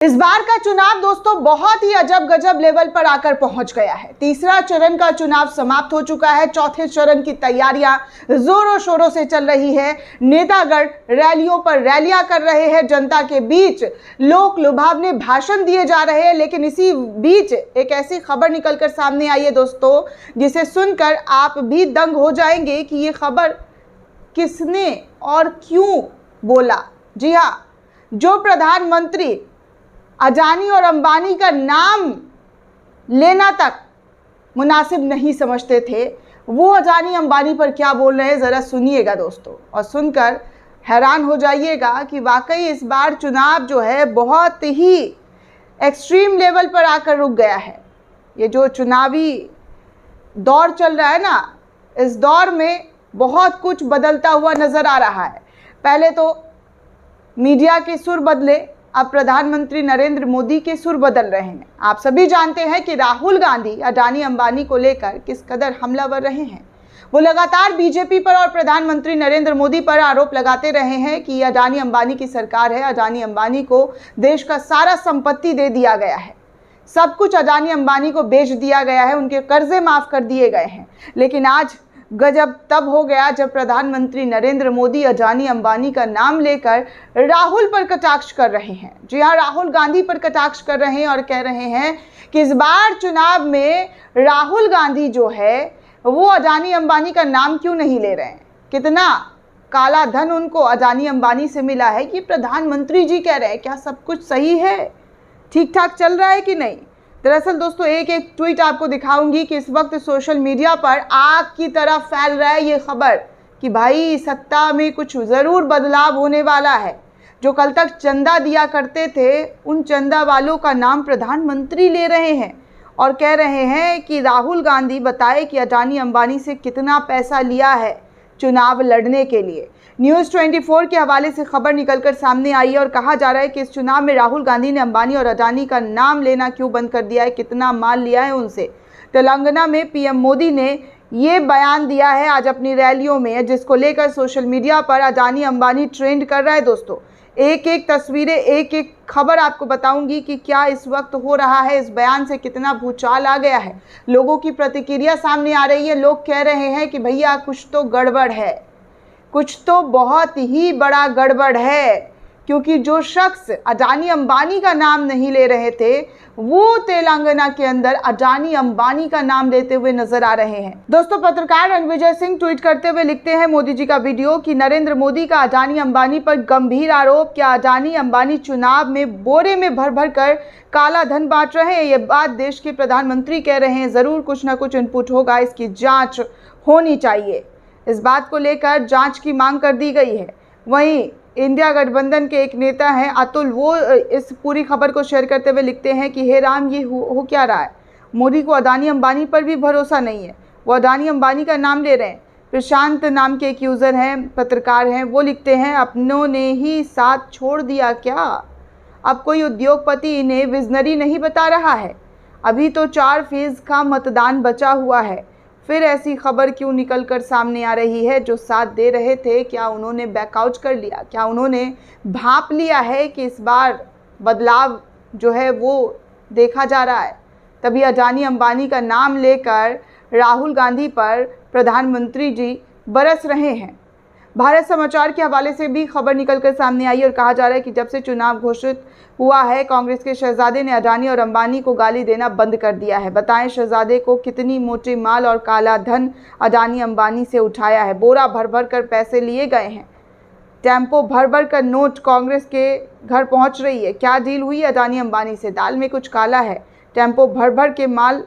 इस बार का चुनाव दोस्तों बहुत ही अजब गजब लेवल पर आकर पहुंच गया है। तीसरा चरण का चुनाव समाप्त हो चुका है। चौथे चरण की तैयारियां जोरों शोरों से चल रही है। नेतागण रैलियों पर रैलियां कर रहे हैं, जनता के बीच लोक लुभावने भाषण दिए जा रहे हैं। लेकिन इसी बीच एक ऐसी खबर निकलकर सामने आई है दोस्तों, जिसे सुनकर आप भी दंग हो जाएंगे कि ये खबर किसने और क्यों बोला। जी हाँ, जो प्रधानमंत्री अडानी और अंबानी का नाम लेना तक मुनासिब नहीं समझते थे, वो अडानी अंबानी पर क्या बोल रहे हैं ज़रा सुनिएगा दोस्तों, और सुनकर हैरान हो जाइएगा कि वाकई इस बार चुनाव जो है बहुत ही एक्सट्रीम लेवल पर आकर रुक गया है। ये जो चुनावी दौर चल रहा है ना, इस दौर में बहुत कुछ बदलता हुआ नज़र आ रहा है। पहले तो मीडिया के सुर बदले, अब प्रधानमंत्री नरेंद्र मोदी के सुर बदल रहे हैं। आप सभी जानते हैं कि राहुल गांधी अडानी अंबानी को लेकर किस कदर हमलावर रहे हैं। वो लगातार बीजेपी पर और प्रधानमंत्री नरेंद्र मोदी पर आरोप लगाते रहे हैं कि अडानी अंबानी की सरकार है, अडानी अंबानी को देश का सारा संपत्ति दे दिया गया है, सब कुछ अडानी अंबानी को बेच दिया गया है, उनके कर्जे माफ कर दिए गए हैं। लेकिन आज गजब तब हो गया जब प्रधानमंत्री नरेंद्र मोदी अडानी अंबानी का नाम लेकर राहुल पर कटाक्ष कर रहे हैं। जी हाँ, राहुल गांधी पर कटाक्ष कर रहे हैं और कह रहे हैं कि इस बार चुनाव में राहुल गांधी जो है वो अडानी अंबानी का नाम क्यों नहीं ले रहे हैं। कितना काला धन उनको अडानी अंबानी से मिला है कि प्रधानमंत्री जी कह रहे हैं। क्या सब कुछ सही है, ठीक ठाक चल रहा है कि नहीं। दरअसल दोस्तों एक एक ट्वीट आपको दिखाऊंगी कि इस वक्त सोशल मीडिया पर आग की तरह फैल रहा है ये खबर कि भाई सत्ता में कुछ ज़रूर बदलाव होने वाला है। जो कल तक चंदा दिया करते थे, उन चंदा वालों का नाम प्रधानमंत्री ले रहे हैं और कह रहे हैं कि राहुल गांधी बताए कि अडानी अंबानी से कितना पैसा लिया है चुनाव लड़ने के लिए। न्यूज़ 24 के हवाले से खबर निकलकर सामने आई है और कहा जा रहा है कि इस चुनाव में राहुल गांधी ने अंबानी और अडानी का नाम लेना क्यों बंद कर दिया है, कितना माल लिया है उनसे। तेलंगाना में पीएम मोदी ने ये बयान दिया है आज अपनी रैलियों में, जिसको लेकर सोशल मीडिया पर अडानी अंबानी ट्रेंड कर रहा है दोस्तों। एक एक तस्वीरें, एक एक खबर आपको बताऊंगी कि क्या इस वक्त हो रहा है। इस बयान से कितना भूचाल आ गया है, लोगों की प्रतिक्रिया सामने आ रही है। लोग कह रहे हैं कि भैया कुछ तो गड़बड़ है, कुछ तो बहुत ही बड़ा गड़बड़ है, क्योंकि जो शख्स अडानी अंबानी का नाम नहीं ले रहे थे वो तेलंगाना के अंदर अडानी अंबानी का नाम लेते हुए नजर आ रहे हैं। दोस्तों पत्रकार रणविजय सिंह ट्वीट करते हुए लिखते हैं मोदी जी का वीडियो कि नरेंद्र मोदी का अडानी अंबानी पर गंभीर आरोप, क्या अडानी अंबानी चुनाव में बोरे में भर भर कर काला धन बांट रहे हैं। ये बात देश के प्रधानमंत्री कह रहे हैं, जरूर कुछ ना कुछ इनपुट होगा, इसकी जाँच होनी चाहिए। इस बात को लेकर जांच की मांग कर दी गई है। वहीं इंडिया गठबंधन के एक नेता हैं अतुल, वो इस पूरी खबर को शेयर करते हुए लिखते हैं कि हे राम, ये हो क्या रहा है। मोदी को अडानी अंबानी पर भी भरोसा नहीं है, वो अडानी अंबानी का नाम ले रहे हैं। प्रशांत नाम के एक यूज़र हैं, पत्रकार हैं, वो लिखते हैं अपनों ने ही साथ छोड़ दिया क्या, अब कोई उद्योगपति इन्हें विजनरी नहीं बता रहा है। अभी तो 4% का मतदान बचा हुआ है, फिर ऐसी खबर क्यों निकल कर सामने आ रही है। जो साथ दे रहे थे, क्या उन्होंने बैकआउट कर लिया, क्या उन्होंने भांप लिया है कि इस बार बदलाव जो है वो देखा जा रहा है। तभी अडानी अंबानी का नाम लेकर राहुल गांधी पर प्रधानमंत्री जी बरस रहे हैं। भारत समाचार के हवाले से भी खबर निकलकर सामने आई और कहा जा रहा है कि जब से चुनाव घोषित हुआ है, कांग्रेस के शहजादे ने अडानी और अंबानी को गाली देना बंद कर दिया है। बताएं शहजादे को कितनी मोटे माल और काला धन अडानी अंबानी से उठाया है। बोरा भर भर कर पैसे लिए गए हैं, टेम्पो भर भर कर नोट कांग्रेस के घर पहुंच रही है। क्या डील हुई अडानी अंबानी से, दाल में कुछ काला है। टेम्पो भर भर के माल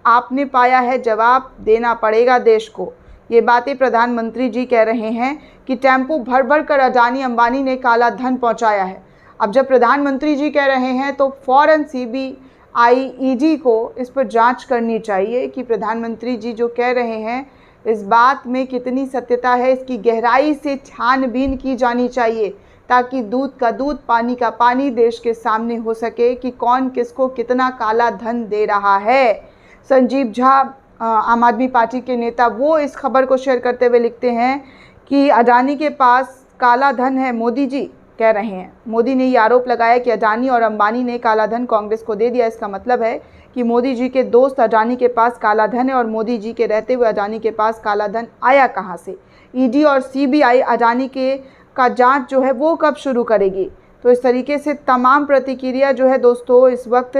आपने पाया है, जवाब देना पड़ेगा देश को। ये बातें प्रधानमंत्री जी कह रहे हैं कि टेम्पो भर भर कर अडानी अंबानी ने काला धन पहुंचाया है। अब जब प्रधानमंत्री जी कह रहे हैं तो फौरन सीबीआई, ईडी को इस पर जांच करनी चाहिए कि प्रधानमंत्री जी जो कह रहे हैं इस बात में कितनी सत्यता है, इसकी गहराई से छानबीन की जानी चाहिए, ताकि दूध का दूध, पानी का पानी देश के सामने हो सके कि कौन किसको कितना काला धन दे रहा है। संजीव झा आम आदमी पार्टी के नेता, वो इस खबर को शेयर करते हुए लिखते हैं कि अडानी के पास काला धन है। मोदी जी, कह रहे हैं। मोदी ने ये आरोप लगाया कि अडानी और अंबानी ने काला धन कांग्रेस को दे दिया। इसका मतलब है कि मोदी जी के दोस्त अडानी के पास काला धन है और मोदी जी के रहते हुए अडानी के पास काला धन आया कहां से। ईडी और सीबीआई अडानी का जांच जो है वो कब शुरू करेगी। तो इस तरीके से तमाम प्रतिक्रिया जो है दोस्तों इस वक्त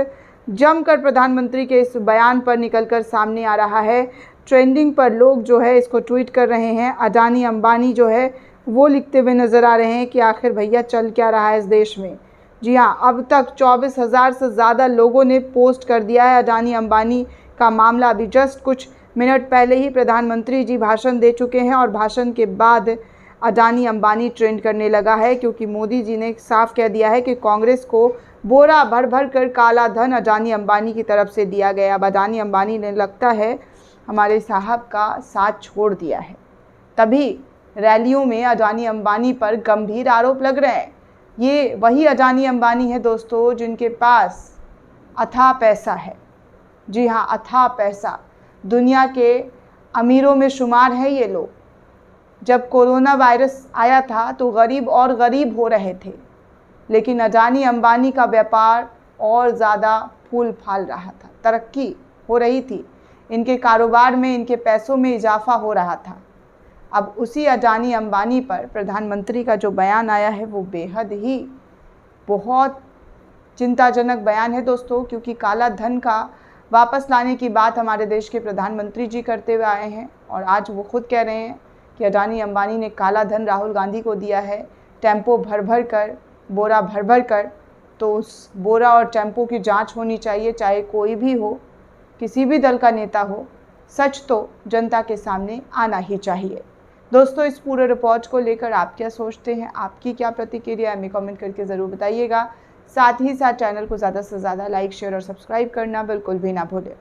जमकर प्रधानमंत्री के इस बयान पर निकलकर सामने आ रहा है। ट्रेंडिंग पर लोग जो है इसको ट्वीट कर रहे हैं। अडानी अंबानी जो है वो लिखते हुए नज़र आ रहे हैं कि आखिर भैया चल क्या रहा है इस देश में। जी हाँ, अब तक 24,000 से ज़्यादा लोगों ने पोस्ट कर दिया है अडानी अंबानी का मामला। अभी जस्ट कुछ मिनट पहले ही प्रधानमंत्री जी भाषण दे चुके हैं और भाषण के बाद अडानी अंबानी ट्रेंड करने लगा है, क्योंकि मोदी जी ने साफ कह दिया है कि कांग्रेस को बोरा भर भर कर काला धन अडानी अंबानी की तरफ से दिया गया। अब अडानी अंबानी ने लगता है हमारे साहब का साथ छोड़ दिया है, तभी रैलियों में अडानी अंबानी पर गंभीर आरोप लग रहे हैं। ये वही अडानी अंबानी है दोस्तों जिनके पास अथाह पैसा है। जी हाँ, अथाह पैसा, दुनिया के अमीरों में शुमार है ये लोग। जब कोरोना वायरस आया था तो गरीब और गरीब हो रहे थे, लेकिन अडानी अंबानी का व्यापार और ज़्यादा फूल फाल रहा था, तरक्की हो रही थी, इनके कारोबार में, इनके पैसों में इजाफा हो रहा था। अब उसी अडानी अंबानी पर प्रधानमंत्री का जो बयान आया है वो बेहद ही बहुत चिंताजनक बयान है दोस्तों, क्योंकि काला धन का वापस लाने की बात हमारे देश के प्रधानमंत्री जी करते हुए आए हैं और आज वो खुद कह रहे हैं कि अडानी अंबानी ने काला धन राहुल गांधी को दिया है, टेम्पो भर भर कर, बोरा भर भर कर। तो उस बोरा और टेम्पो की जांच होनी चाहिए, चाहे कोई भी हो, किसी भी दल का नेता हो। सच तो जनता के सामने आना ही चाहिए। दोस्तों, इस पूरे रिपोर्ट को लेकर आप क्या सोचते हैं, आपकी क्या प्रतिक्रिया है, हमें कमेंट करके ज़रूर बताइएगा। साथ ही साथ चैनल को ज़्यादा से ज़्यादा लाइक, शेयर और सब्सक्राइब करना बिल्कुल भी ना भूलें।